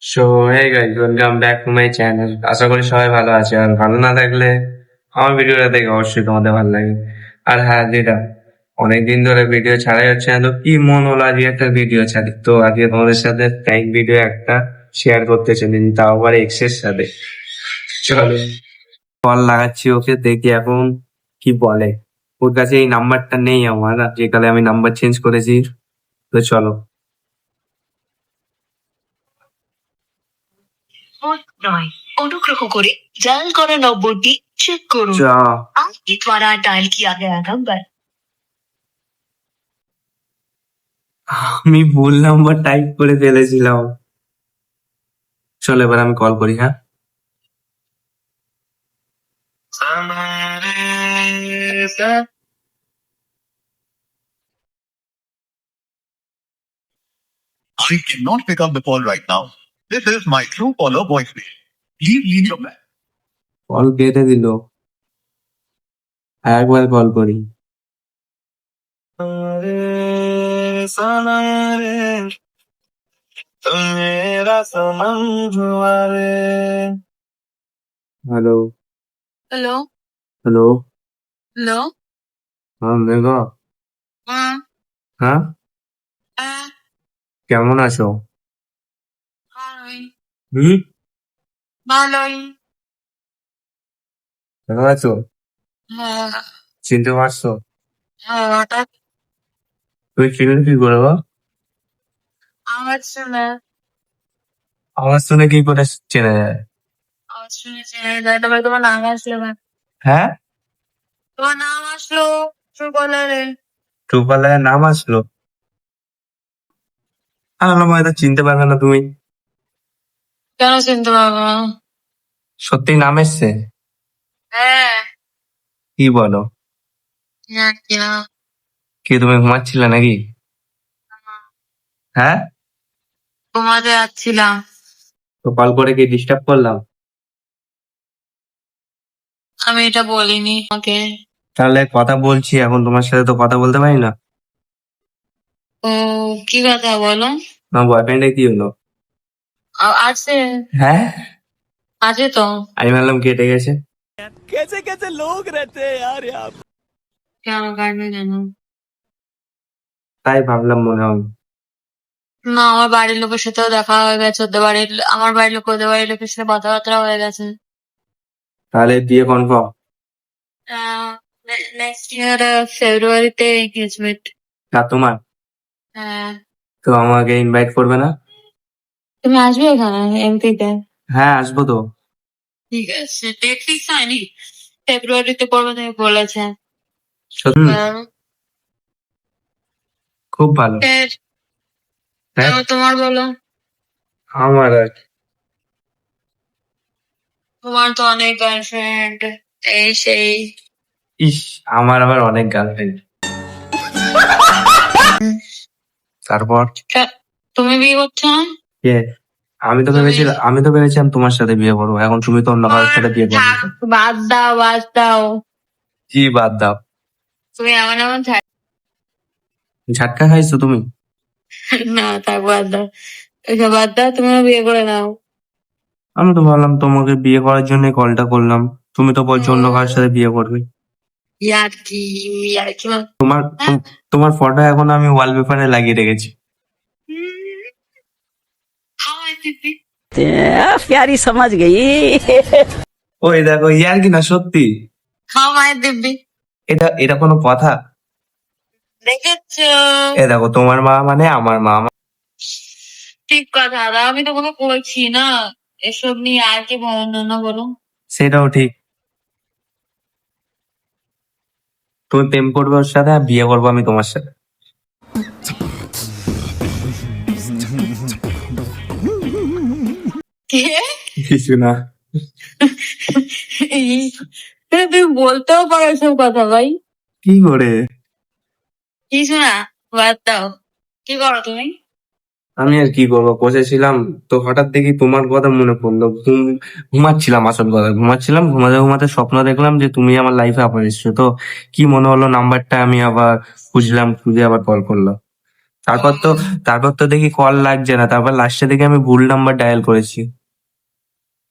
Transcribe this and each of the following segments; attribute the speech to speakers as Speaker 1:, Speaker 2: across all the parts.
Speaker 1: So hey guys, welcome back to my channel. আশা করি সবাই ভালো আছে। আর ভালো না থাকলে আমার ভিডিওটা দেখে অবশ্যই তোমাদের ভালো লাগে। আর হ্যাঁ, যেটা অনেকদিন ধরে ভিডিও ছাড়াই হচ্ছে না, তো কি মন হলো আজকে একটা ভিডিও ছাড়ি। তো আজকে তোমাদের সাথে প্র্যাঙ্ক ভিডিও একটা শেয়ার করতে চলেছি, তাও আবার এক্সের সাথে। চলো কল লাগাচ্ছি ওকে, দেখি এখন কি বলে। ওর কাছে এই নাম্বারটা নেই আমার, আর যে কালে আমি নাম্বার চেঞ্জ করেছি। তো চলো।
Speaker 2: নয়, অনুগ্রহ করে ডায়াল করা নম্বরটি চেক করুন।
Speaker 1: চ
Speaker 2: आपके द्वारा डायल किया गया नंबर
Speaker 1: আমি ভুল নাম্বার টাইপ করে ফেলেছিলাম। চলো এবার আমি কল করি। হ্যাঁ,
Speaker 3: I cannot pick up the call right now. This is my true caller voicemail. Please leave your message.
Speaker 1: Call কেটে দিল। আর একবার কল করি। Hello
Speaker 2: hello
Speaker 1: hello.
Speaker 2: हेलो
Speaker 1: হ্যাঁ মেঘা।
Speaker 2: हाँ
Speaker 1: হ্যাঁ,
Speaker 2: हाँ
Speaker 1: কেমন আছো?
Speaker 2: ভালোই
Speaker 1: হুম,
Speaker 2: ভালোই
Speaker 1: কেমন আছো?
Speaker 2: হ্যাঁ
Speaker 1: চিনতে পারছো?
Speaker 2: হ্যাঁ হঠাৎ
Speaker 1: তুমি চিনলে কি করে গো?
Speaker 2: আওয়াজ শুনে
Speaker 1: আওয়াজ শুনে কি করে চেনা যায়?
Speaker 2: আওয়াজ শুনে চেনা যায়। তারপরে তোমার নাম আসলো না,
Speaker 1: হ্যাঁ,
Speaker 2: তোমার নাম আসলো ট্রুকলারে।
Speaker 1: ট্রুকলারের নাম আসলো। আমার হয়তো চিনতে পারবে না তুমি।
Speaker 2: কেন চিনতে পারবো না?
Speaker 1: সত্যি নাম এসছে?
Speaker 2: হ্যাঁ
Speaker 1: কি বলো?
Speaker 2: জানি না।
Speaker 1: কি তুমি ঘুমাচ্ছিলে নাকি? হ্যাঁ,
Speaker 2: ঘুমাতে যাচ্ছিলাম।
Speaker 1: তো কল করে কি ডিস্টার্ব করলাম?
Speaker 2: আমি এটা বলিনি ওকে।
Speaker 1: তাহলে কথা বলছি এখন, তোমার সাথে তো কথা বলতে পারি না।
Speaker 2: ও কি কথা বলো?
Speaker 1: আমার বয়ফ্রেন্ডে কি হলো?
Speaker 2: আছে
Speaker 1: হ্যাঁ,
Speaker 2: আছে তো।
Speaker 1: আমি ভাবলাম কেটে গেছে।
Speaker 2: কেন কাটবে কেন?
Speaker 1: তাই ভাবলাম মনে হয়।
Speaker 2: না, আমার বাড়ির লোকের সাথেও দেখা হয়ে গেছে। আমার বাড়ির লোক ওদের বাড়ির লোকের সাথে কথাবার্তা হয়ে গেছে।
Speaker 1: তাহলে বিয়ে কনফার্ম?
Speaker 2: নেক্সট ইয়ার ফেব্রুয়ারিতে এঙ্গেজমেন্ট।
Speaker 1: না তোমার?
Speaker 2: হ্যাঁ,
Speaker 1: তো আমাকে ইনভাইট করবে না?
Speaker 2: তুমি আসবে এখানে এমপিতে?
Speaker 1: হ্যাঁ, আসবো তো।
Speaker 2: ঠিক আছে, ডেট ফিক্স হয়নি। ফেব্রুয়ারিতে করবে তুমি বলেছে।
Speaker 1: সত্যি? খুব ভালো। হ্যাঁ,
Speaker 2: তোমার বলো।
Speaker 1: আমার আর কি।
Speaker 2: তোমার তো অনেক গার্লফ্রেন্ড, এই সেই।
Speaker 1: ইস, আমার আবার অনেক গার্লফ্রেন্ড। তারপর
Speaker 2: তুমি বিয়ে করছো না?
Speaker 1: কে? আমি তো ভেবেছিলাম তোমার সাথে বিয়ে করবো, এখন তুমি তো অন্য কারোর সাথে বিয়ে করবে।
Speaker 2: থাক, বাদ দাও বাদ দাও।
Speaker 1: কি বাদ দাও?
Speaker 2: তুমি এমন এমন
Speaker 1: ঝাটকা খাইছো তুমি?
Speaker 2: না থাক, বাদ দাও। এসব বাদ দাও, তুমিও বিয়ে করে নাও।
Speaker 1: আমি তো ভাবলাম তোমাকে বিয়ে করার জন্য কলটা করলাম। তুমি তো বলছো অন্য কারোর সাথে বিয়ে করবে।
Speaker 2: ইয়ার কি ইয়ার কি
Speaker 1: তোমার তোমার ফটো এখন আমি ওয়ালপেপারে লাগিয়ে রেখেছি।
Speaker 2: হাওয়াই দিদি।
Speaker 4: प्यारी समझ गई।
Speaker 1: ওই দেখো, ইয়ার কি না সত্যি?
Speaker 2: হাওয়াই দিদি
Speaker 1: এটা এটা কোনো কথা?
Speaker 2: দেখেছো?
Speaker 1: এ দেখো, তোমার মা মানে আমার মা।
Speaker 2: ঠিক কথা, আমি তো কোনো বলছি না। এসব নিয়ে আর কি বর্ণনা বলো।
Speaker 1: সেটাও ঠিক। তুমি প্রেম করবে ওর সাথে, আর বিয়ে করবো আমি তোমার সাথে।
Speaker 2: কে?
Speaker 1: কিছু না।
Speaker 2: তুমি বলতেও পারো এসব কথা ভাই।
Speaker 1: কি করে?
Speaker 2: কিছু না, বাদ দাও। কি করো তুমি?
Speaker 1: আমি আর কি করবো, বসেছিলাম। তো হঠাৎ দেখি তোমার কথা মনে পড়লো। ঘুমাচ্ছিলাম, আসল কথা ঘুমাচ্ছিলাম। ঘুমাতে ঘুমাতে স্বপ্ন দেখলাম যে তুমি আমার লাইফে আবার এসছো। তো কি মনে হলো, নাম্বারটা আমি আবার খুঁজলাম, খুঁজে আবার কল করলাম। তারপর তো দেখি কল লাগছে না, তারপর লাস্টে দেখি আমি ভুল নাম্বার ডায়াল করেছি।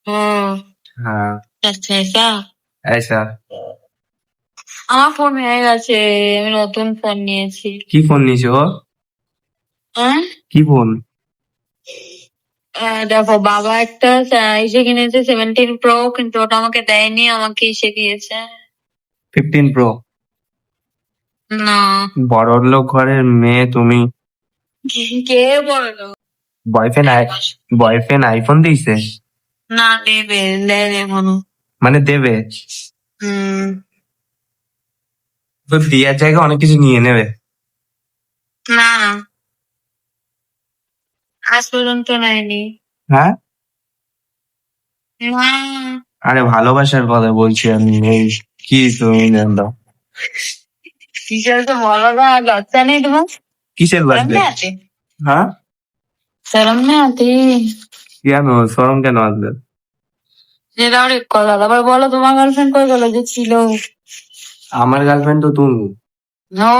Speaker 2: ও
Speaker 1: হ্যাঁ,
Speaker 2: আচ্ছা আচ্ছা।
Speaker 1: আচ্ছা।
Speaker 2: আমার ফোন হয়ে গেছে, আমি নতুন ফোন নিয়েছি।
Speaker 1: কি ফোন নিয়েছো?
Speaker 2: হ্যাঁ,
Speaker 1: কি ফোন?
Speaker 2: দেখো বাবা একটা ইসে কিনেছে 17 Pro, কিন্তু ওটা আমাকে দেয়নি, আমাকে ইসে দিয়েছে।
Speaker 1: 15 Pro?
Speaker 2: না,
Speaker 1: বড় লোক ঘরের মেয়ে তুমি।
Speaker 2: কে বললো?
Speaker 1: বয়ফ্রেন্ড বয়ফ্রেন্ড আইফোন দিয়েছে?
Speaker 2: না, দেবে, দেয় এখনো।
Speaker 1: মানে দেবে?
Speaker 2: হুম।
Speaker 1: তো দেওয়ার জায়গায় অনেক কিছু নিয়ে নেবে।
Speaker 2: না, আজ পর্যন্ত নেয়নি।
Speaker 1: হ্যাঁ,
Speaker 2: না,
Speaker 1: আরে ভালোবাসার কথা বলছি আমি, এই কি তুমি জানো?
Speaker 2: কিসের তো বলো না, লজ্জা নেই তোমার?
Speaker 1: কিসের
Speaker 2: শরম
Speaker 1: বার্থডে?
Speaker 2: নেই আতে?
Speaker 1: হ্যাঁ,
Speaker 2: শরম নেই আতে?
Speaker 1: কেন শরম কেন আসবে?
Speaker 2: যেটা অনেক কথা, আবার বলো তোমার গার্লফ্রেন্ড কই গেলো যে ছিল?
Speaker 1: আমার গার্লফ্রেন্ড তো তুমি।
Speaker 2: নো,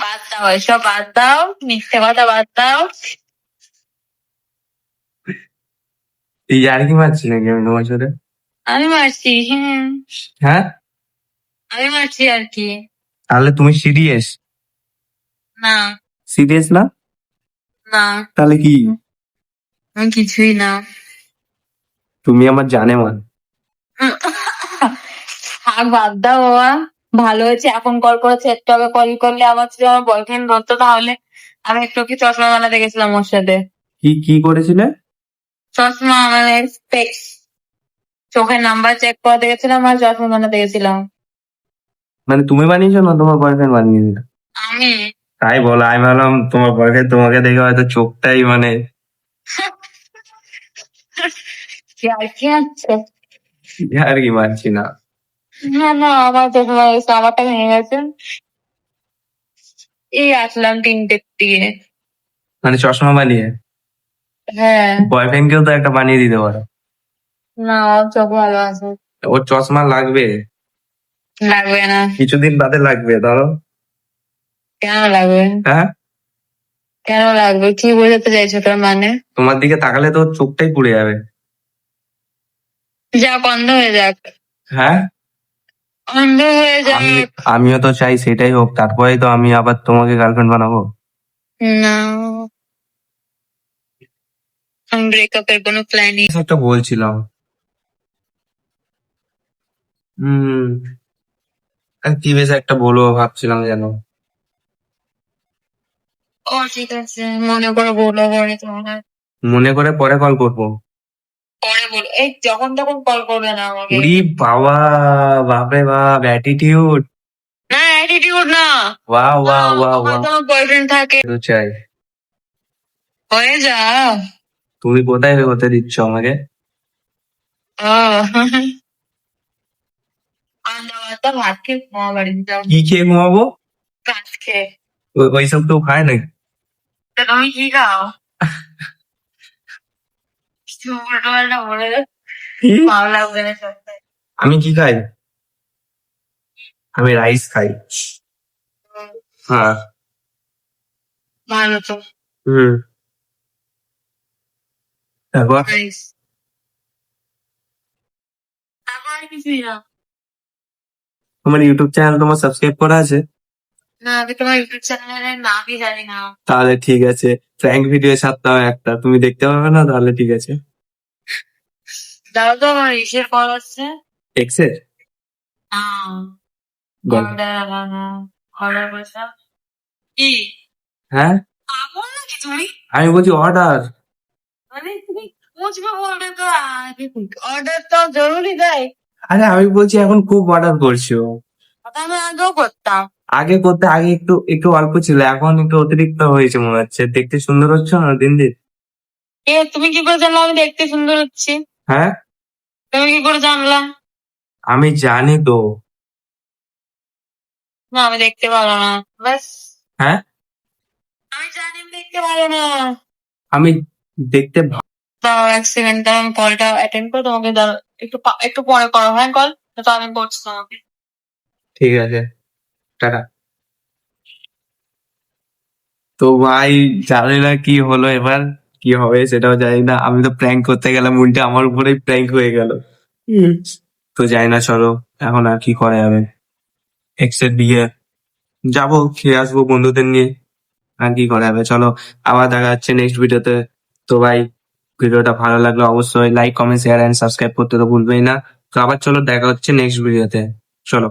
Speaker 2: বাদ দাও এসব, বাদ দাও, মিথ্যে কথা বাদ দাও।
Speaker 1: এই আর কি মারছি নাকি আমি তোমার সাথে?
Speaker 2: আমি মারছি, হ্যাঁ,
Speaker 1: হ্যাঁ,
Speaker 2: আমি মারছি আর কি।
Speaker 1: তাহলে তুমি সিরিয়াস?
Speaker 2: না,
Speaker 1: সিরিয়াস না?
Speaker 2: না,
Speaker 1: তাহলে কি?
Speaker 2: আমি কিছুই না।
Speaker 1: তুমি আমার জানে মান।
Speaker 2: থাক, বাদ দাও বাবা। ভালো হয়েছে এখন কল করেছে, একটু আগে কল করলে আমার যদি আমার বয়ফ্রেন্ড ধরতো তাহলে আমি একটু কি চশমা বানাতে গেছিলাম ওর সাথে।
Speaker 1: কি করেছিলে?
Speaker 2: চশমা মানে স্পেক্স, চোখের নাম্বার চেক করতে গেছিলাম আর চশমা বানাতে গেছিলাম।
Speaker 1: মানে তুমি বানিয়েছো না তোমার বয়ফ্রেন্ড বানিয়ে দিল?
Speaker 2: আমি
Speaker 1: তাই বলো, আমি ভাবলাম তোমার বয়ফ্রেন্ড তোমাকে দেখে হয়তো চোখটাই মানে।
Speaker 2: কি আর কি আছে?
Speaker 1: আর কি মারছি না।
Speaker 2: না না, আমার চশমা গেছে, আমারটা ভেঙে গেছে। এই আসলাম 3টের দিকে।
Speaker 1: মানে চশমা বানিয়ে
Speaker 2: হ্যাঁ।
Speaker 1: বয়ফ্রেন্ডকেও তো একটা বানিয়ে দিতে পারো।
Speaker 2: না, ওর চোখ ভালো আছে।
Speaker 1: ওর চশমা লাগবে,
Speaker 2: লাগবে না।
Speaker 1: কিছুদিন বাদে লাগবে ধরো।
Speaker 2: কেন লাগবে?
Speaker 1: হ্যাঁ,
Speaker 2: কেন লাগবে? কি বোঝাতে চাইছো তার মানে?
Speaker 1: তোমার দিকে তাকালে তো ওর চোখটাই পুড়ে যাবে।
Speaker 2: যাক, অন্ধ হয়ে যাক,
Speaker 1: হ্যাঁ,
Speaker 2: অন্ধ হয়ে যাক।
Speaker 1: আমিও তো চাই সেটাই হোক, তারপরেই তো আমি আবার তোমাকে গার্লফ্রেন্ড বানাবো।
Speaker 2: না, আমি ব্রেকআপের কোনো প্ল্যানই।
Speaker 1: কিছু একটা বলছিলাম। হম, কি বেশ একটা বলবো ভাবছিলাম যেন।
Speaker 2: ও ঠিক আছে, মনে করে বলো, পরে তোমার
Speaker 1: মনে করে পরে কল করবো।
Speaker 2: পরে বলো, এই যখন তখন কল করবে না আমাকে।
Speaker 1: উরি বাবা, বাপরে বাপ, অ্যাটিটিউড।
Speaker 2: না, অ্যাটিটিউড না।
Speaker 1: ওয়াও
Speaker 2: না,
Speaker 1: ওয়াও ওয়াও
Speaker 2: আমার
Speaker 1: ওয়াও।
Speaker 2: তো বয়ফ্রেন্ড থাকে।
Speaker 1: তো চাই।
Speaker 2: হয়ে যা।
Speaker 1: তুমি কোথায় হতে দিচ্ছ আমাকে?
Speaker 2: ও আন্দা ভাত ভাত খেয়ে ঘুমাও, বাড়িতে যাও।
Speaker 1: কি খেয়ে ঘুমাবো?
Speaker 2: ভাত খেয়ে।
Speaker 1: ওইসব কেউ খায় নাকি?
Speaker 2: তা তুমি কি খাও? কিছু উল্টো পাল্টা বলে দাও,
Speaker 1: কি?
Speaker 2: ভালো লাগবে না সত্যি।
Speaker 1: আমি কি খাই? আমি রাইস খাই। হ্যাঁ।
Speaker 2: ভালো তো।
Speaker 1: হুম। তারপর
Speaker 2: নাইস। তারপর আর কিছুই না।
Speaker 1: তোমার ইউটিউব চ্যানেল তোমার সাবস্ক্রাইব করা আছে?
Speaker 2: না, আমি তোমার ইউটিউব চ্যানেলের নামই জানি না।
Speaker 1: তাহলে ঠিক আছে, প্র্যাঙ্ক ভিডিও ছাড়তাম একটা, তুমি দেখতে পাবে না, তাহলে ঠিক আছে।
Speaker 2: দাও তো, আমার ইসের কল আসছে।
Speaker 1: এক্সের গল্প।
Speaker 2: অর্ডার, অর্ডার পয়সা কি?
Speaker 1: হ্যাঁ,
Speaker 2: পাগল নাকি তুমি?
Speaker 1: আমি বলছি অর্ডার।
Speaker 2: মানে তুমি বুঝবে বলবে তো, অর্ডার তো জরুরি দেয়।
Speaker 1: আরে আমি বলছি এখন খুব অর্ডার করছো।
Speaker 2: ওটা আমি আগেও করতাম।
Speaker 1: আগে করতে, আগে একটু একটু অল্প ছিল, এখন একটু অতিরিক্ত হয়েছে মনে হচ্ছে, দেখতে সুন্দর হচ্ছে না দিন দিন।
Speaker 2: তুমি কি করে জানলা আমি দেখতে সুন্দর হচ্ছি?
Speaker 1: হ্যাঁ,
Speaker 2: তুমি কি করে জানলা?
Speaker 1: আমি জানি তো।
Speaker 2: না, আমি দেখতে ভালো না, ব্যাস।
Speaker 1: হ্যাঁ,
Speaker 2: আমি জানি আমি দেখতে ভালো না।
Speaker 1: আমি দেখতে
Speaker 2: দাঁড়াও 1 সেকেন্ড, দাঁড়াও, আমি কলটা অ্যাটেন্ড করে তোমাকে দাঁড়াও, একটু পরে করো, হ্যাঁ কল। তো আমি করছি তোমাকে।
Speaker 1: ঠিক আছে, টাটা। তো ভাই জানি না কি হলো এবার, কি হবে সেটাও জানি না। আমি তো প্র্যাঙ্ক করতে গেলাম, উল্টে আমার উপরেই প্র্যাঙ্ক হয়ে গেল। তো জানি না, চলো এখন আর কি করা যাবে। এক্সের বিয়ে যাবো, খেয়ে আসবো বন্ধুদের নিয়ে, আর কি করা যাবে। চলো আবার দেখা যাচ্ছে নেক্সট ভিডিওতে। তো ভাই ভিডিওটা ভালো লাগলে অবশ্যই like comment share and subscribe করতে তো ভুলবেই না। তো আবার চলো দেখা হচ্ছে নেক্সট ভিডিওতে, চলো।